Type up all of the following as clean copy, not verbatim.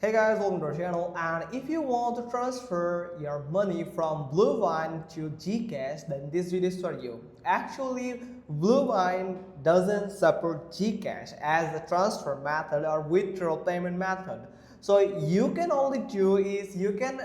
Hey guys, welcome to our channel. And if you want to transfer your money from Bluevine to GCash, then this video is for you. Actually, Bluevine doesn't support GCash as a transfer method or withdrawal payment method. So you can only do is you can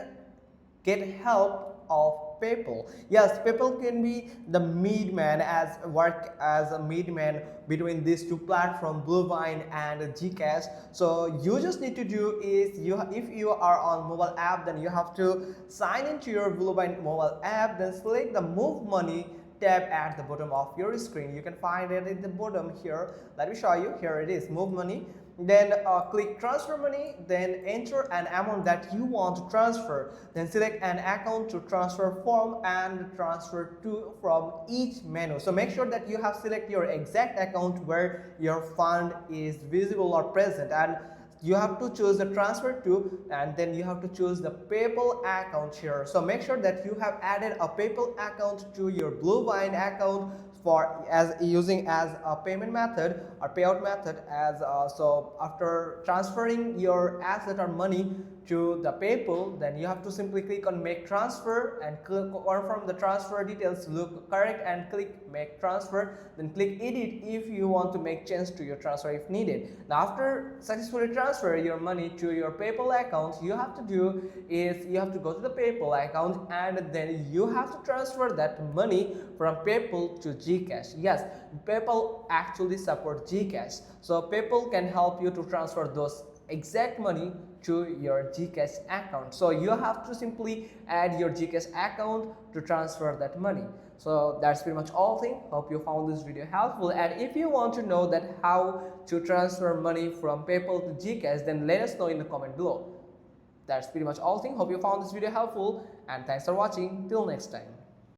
get help of PayPal. Yes, PayPal can be the middleman as work as a middleman between these two platforms, Bluevine and GCash. So you just need to do is if you are on mobile app, then you have to sign into your Bluevine mobile app, then select the Move Money tab at the bottom of your screen. You can find it at the bottom here. Let me show you. Here it is, Move Money. Then click transfer money, then enter an amount that you want to transfer, then select an account to transfer from and transfer to from each menu. So make sure that you have select your exact account where your fund is visible or present, and you have to choose the transfer to, and then you have to choose the PayPal account here. So make sure that you have added a PayPal account to your Bluevine account for as using as a payment method or payout method as so after transferring your asset or money to the PayPal, then you have to simply click on make transfer and confirm the transfer details look correct and click make transfer, then click edit if you want to make change to your transfer if needed. Now after successfully transfer your money to your PayPal account, you have to do is you have to go to the PayPal account and then you have to transfer that money from PayPal to GCash. Yes, PayPal actually supports GCash, so PayPal can help you to transfer those exact money to your GCash account. So you have to simply add your GCash account to transfer that money. So that's pretty much all thing. Hope you found this video helpful, and if you want to know that how to transfer money from PayPal to GCash, then let us know in the comment below. That's pretty much all thing. Hope you found this video helpful, and thanks for watching. Till next time.